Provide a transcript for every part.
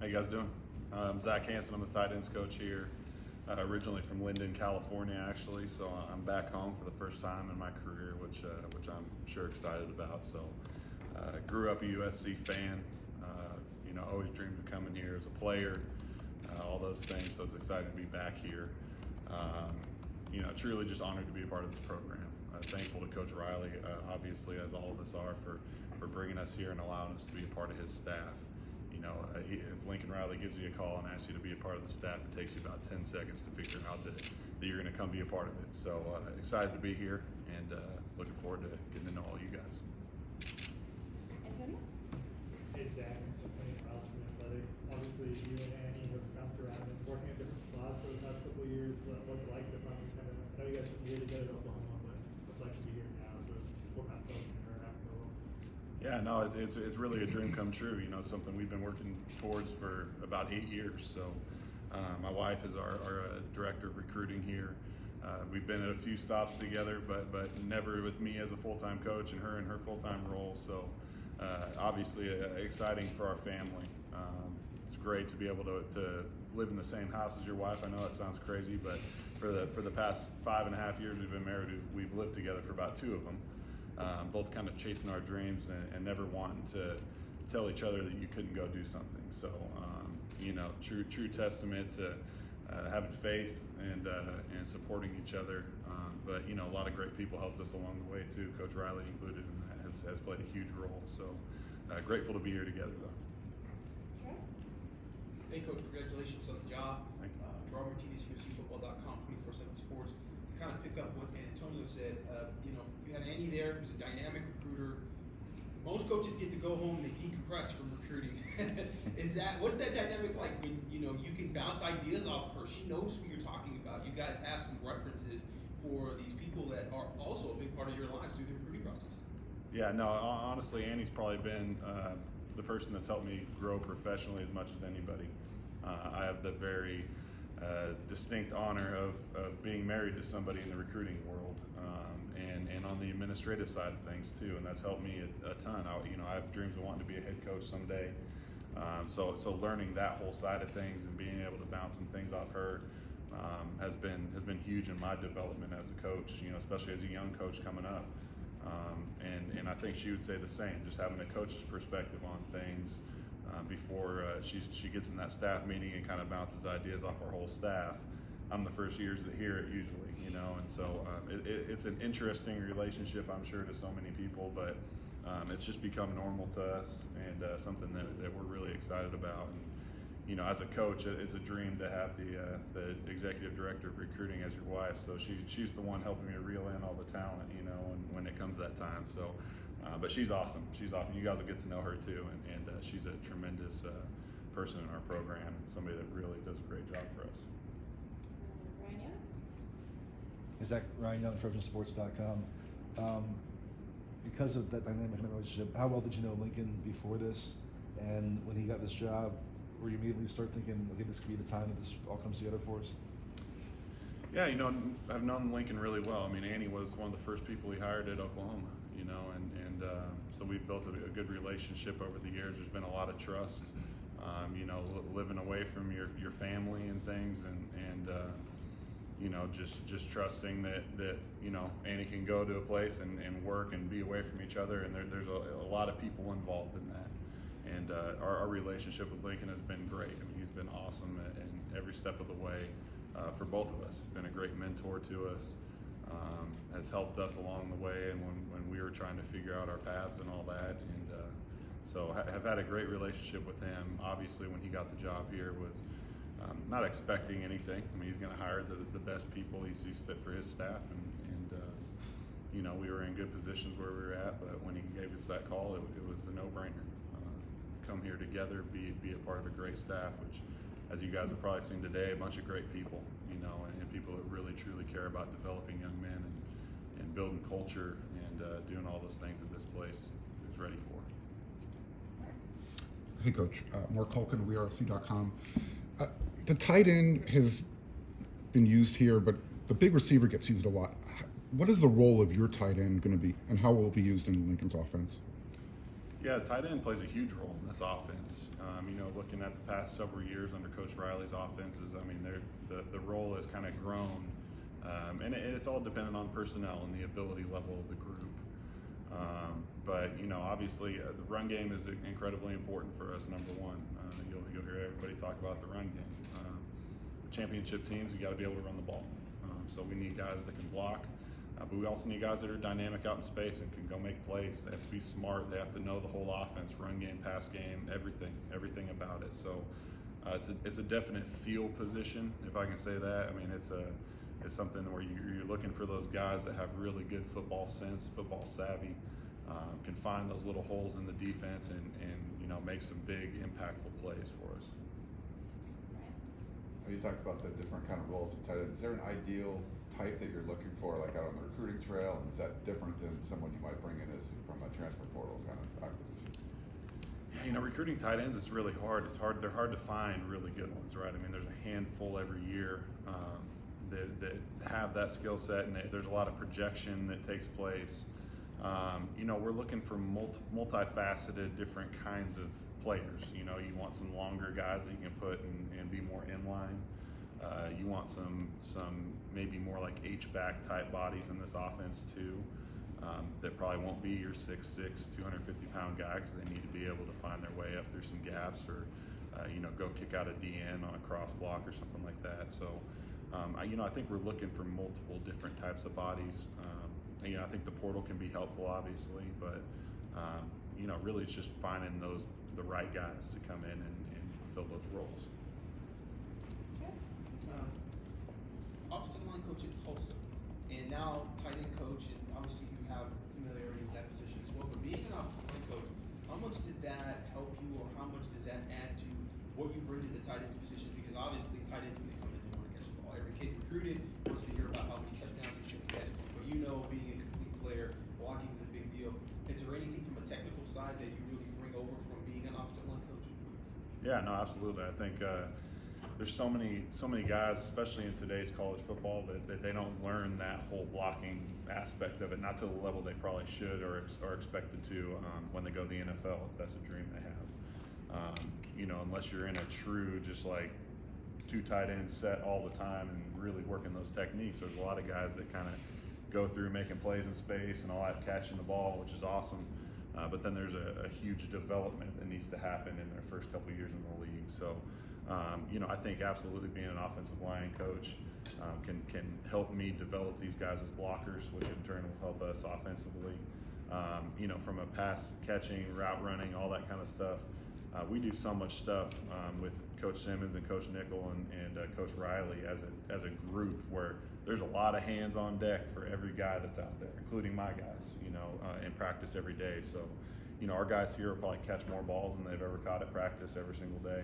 How you guys doing? I'm Zach Hansen. I'm the tight ends coach here, originally from Linden, California, actually. So I'm back home for the first time in my career, which I'm sure excited about. So grew up a USC fan. Always dreamed of coming here as a player, all those things. So it's exciting to be back here. Truly just honored to be a part of this program. Thankful to Coach Riley, obviously, as all of us are, for bringing us here and allowing us to be a part of his staff. If Lincoln Riley gives you a call and asks you to be a part of the staff, it takes you about 10 seconds to figure out that you're going to come be a part of it. So excited to be here and looking forward to getting to know all you guys. Antonio? Hey, Zach. Antonio Miles from Athletic. Obviously, you and Annie have bounced around and working at different spots for the past couple of years. What's it like to finally I know you guys have been here together at Oklahoma, but what's it like to be here now? So what kind of feeling or after a while? Yeah, no, it's really a dream come true. Something we've been working towards for about 8 years. So my wife is our director of recruiting here. We've been at a few stops together, but never with me as a full-time coach and her in her full-time role. So obviously exciting for our family. It's great to be able to live in the same house as your wife. I know that sounds crazy, but for the past 5.5 years we've been married, we've lived together for about 2 of them. Both kind of chasing our dreams and never wanting to tell each other that you couldn't go do something. So, true testament to having faith and supporting each other. But a lot of great people helped us along the way too. Coach Riley included, and that has played a huge role. So, grateful to be here together though. Hey, Coach, congratulations on the job. Thank you. Gerard Martinez, USCFootball.com, 24/7 Sports. To kind of pick up what Antonio said, you had Andy there, who's a dynamic recruiter. Most coaches get to go home and they decompress from recruiting. What's that dynamic like when you can bounce ideas off of her? She knows who you're talking about. You guys have some references for these people that are also a big part of your lives through the recruiting process. Yeah, no, honestly, Annie's probably been the person that's helped me grow professionally as much as anybody. I have the very distinct honor of being married to somebody in the recruiting world, and on the administrative side of things too, and that's helped me a ton. I have dreams of wanting to be a head coach someday. So learning that whole side of things and being able to bounce some things off her has been huge in my development as a coach. Especially as a young coach coming up. And I think she would say the same. Just having a coach's perspective on things before she gets in that staff meeting and kind of bounces ideas off our whole staff. I'm the first ears that hear it usually, and so it's an interesting relationship, I'm sure, to so many people, but it's just become normal to us and something that we're really excited about. And, as a coach, it's a dream to have the executive director of recruiting as your wife. So she's the one helping me reel in all the talent, when it comes that time. So, but she's awesome. She's awesome. You guys will get to know her too, and she's a tremendous person in our program and somebody that really does a great job for us. Ryan Young? Zach, Ryan Young, Trojansports.com. Because of that dynamic relationship, how well did you know Lincoln before this? And when he got this job, were you immediately start thinking, okay, this could be the time that this all comes together for us? Yeah, I've known Lincoln really well. I mean, Annie was one of the first people he hired at Oklahoma, and so we've built a good relationship over the years. There's been a lot of trust, living away from your family and things, and just trusting that Annie can go to a place and work and be away from each other, and there's a lot of people involved in that. And our relationship with Lincoln has been great. I mean, he's been awesome in every step of the way for both of us. Been a great mentor to us, has helped us along the way, and when we were trying to figure out our paths and all that. And so have had a great relationship with him. Obviously, when he got the job here, was not expecting anything. I mean, he's going to hire the best people he sees fit for his staff, and we were in good positions where we were at. But when he gave us that call, it was a no-brainer. Come here together, be a part of a great staff, which, as you guys have probably seen today, a bunch of great people, and people that really truly care about developing young men and building culture and doing all those things that this place is ready for. Hey, Coach. Mark Culkin, WeAreRC.com. The tight end has been used here, but the big receiver gets used a lot. What is the role of your tight end going to be, and how will it be used in Lincoln's offense? Yeah, tight end plays a huge role in this offense. Looking at the past several years under Coach Riley's offenses, I mean, the role has kind of grown, and it's all dependent on personnel and the ability level of the group. But obviously, the run game is incredibly important for us. Number one, you'll hear everybody talk about the run game. Championship teams, you got to be able to run the ball. So we need guys that can block. But we also need guys that are dynamic out in space and can go make plays. They have to be smart. They have to know the whole offense, run game, pass game, everything about it. So it's a definite field position, if I can say that. I mean, it's something where you're looking for those guys that have really good football sense, football savvy, can find those little holes in the defense and make some big, impactful plays for us. You talked about the different kind of roles in tight end. Is there an ideal type that you're looking for, like out on the recruiting trail, and is that different than someone you might bring in as from a transfer portal kind of acquisition? Recruiting tight ends is really hard. They're hard to find really good ones, right? I mean, there's a handful every year that have that skill set, and there's a lot of projection that takes place. We're looking for multifaceted, different kinds of players. You want some longer guys that you can put and be more inline. You want some maybe more like H-back type bodies in this offense too. That probably won't be your 6'6", 250-pound guy, because they need to be able to find their way up through some gaps or go kick out a DN on a cross block or something like that. So I think we're looking for multiple different types of bodies. I think the portal can be helpful, obviously, but really it's just finding the right guys to come in and fill those roles. Offensive line coach at Tulsa, and now tight end coach, and obviously you have familiarity with that position as well. But being an offensive line coach, how much did that help you, or how much does that add to what you bring to the tight end position? Because obviously tight ends, when they come in, they want to catch the ball. Every kid recruited wants to hear about how many touchdowns he's going to get. But being a complete player, blocking is a big deal. Is there anything from a technical side that you really bring over from being an offensive line coach? Yeah, no, absolutely. I think there's so many guys, especially in today's college football, that they don't learn that whole blocking aspect of it, not to the level they probably should or are expected to when they go to the NFL, if that's a dream they have. Unless you're in a true just like two tight ends set all the time and really working those techniques, there's a lot of guys that kind of go through making plays in space and all that, catching the ball, which is awesome. But then there's a huge development that needs to happen in their first couple of years in the league. So, I think absolutely being an offensive line coach can help me develop these guys as blockers, which in turn will help us offensively. From a pass catching, route running, all that kind of stuff. We do so much stuff with Coach Simmons and Coach Nickel and Coach Riley as a group, where there's a lot of hands on deck for every guy that's out there, including my guys, in practice every day. So, our guys here will probably catch more balls than they've ever caught at practice every single day.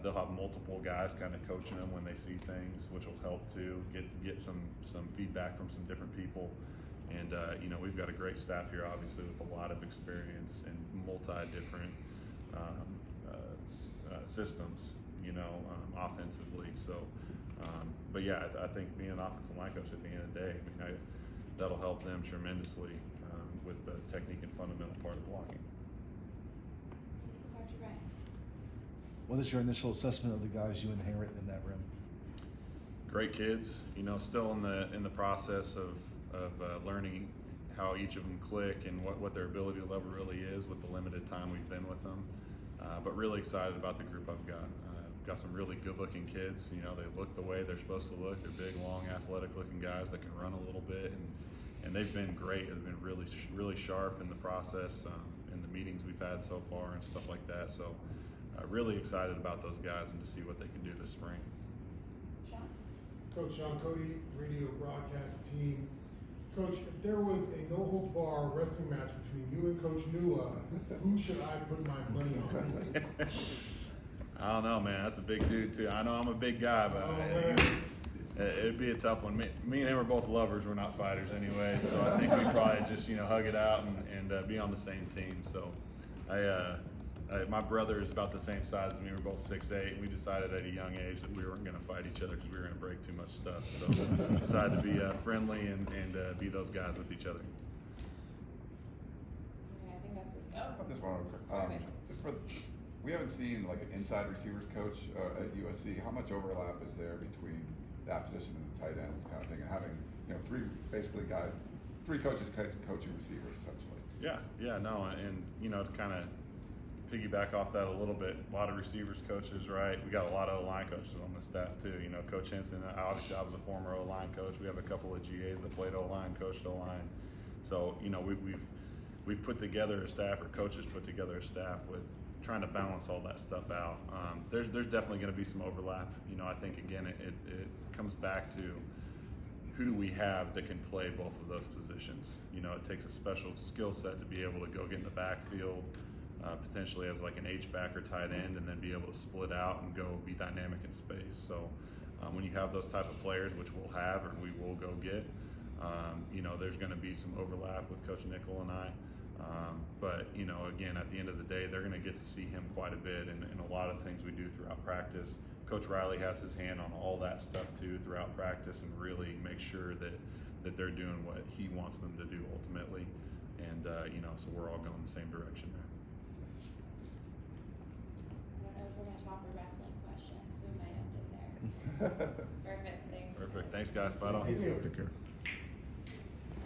They'll have multiple guys kind of coaching them when they see things, which will help to get some feedback from some different people. And, we've got a great staff here, obviously, with a lot of experience in multi-different systems, offensively. So, but yeah, I think being an offensive line coach at the end of the day, that'll help them tremendously with the technique and fundamental part of blocking. Dr. Ryan. What is your initial assessment of the guys you inherit in that room? Great kids, still in the process of learning how each of them click and what their ability level really is with the limited time we've been with them. But really excited about the group I've got. Got some really good-looking kids. They look the way they're supposed to look. They're big, long, athletic-looking guys that can run a little bit, and they've been great. They've been really sharp in the process, in the meetings we've had so far and stuff like that. So, really excited about those guys and to see what they can do this spring. Sean. Coach Sean Cody, radio broadcast team. Coach, if there was a no-holds-bar wrestling match between you and Coach Nua, who should I put my money on? I don't know, man. That's a big dude too. I know I'm a big guy, but it'd be a tough one. Me and him are both lovers. We're not fighters anyway, so I think we'd probably just hug it out and be on the same team. So, my brother is about the same size as me. We're both 6'8". We decided at a young age that we weren't going to fight each other because we were going to break too much stuff. So, decided to be friendly and be those guys with each other. I think that's Oh. I just want to, Perfect. just for, we haven't seen like an inside receivers coach at USC. How much overlap is there between that position and the tight ends kind of thing, and having three coaches coaching receivers essentially? Yeah, no, and to kind of piggyback off that a little bit, a lot of receivers coaches, right? We got a lot of O-line coaches on the staff too. Coach Hanson, obviously I was a former O-line coach. We have a couple of GAs that played O-line, coached O-line. So, we've put together a staff, or coaches put together a staff with trying to balance all that stuff out. There's definitely going to be some overlap. I think again it comes back to who do we have that can play both of those positions. It takes a special skill set to be able to go get in the backfield, potentially as like an H-back or tight end, and then be able to split out and go be dynamic in space. So when you have those type of players, which we'll have or we will go get, there's going to be some overlap with Coach Nickel and I. But again, at the end of the day, they're going to get to see him quite a bit in a lot of things we do throughout practice. Coach Riley has his hand on all that stuff too throughout practice, and really make sure that they're doing what he wants them to do ultimately. And so we're all going the same direction there. I don't know if we're gonna talk about wrestling questions. We might end it there. Perfect. Thanks. Perfect. Thanks, guys. Fight on. Thank you. Take care.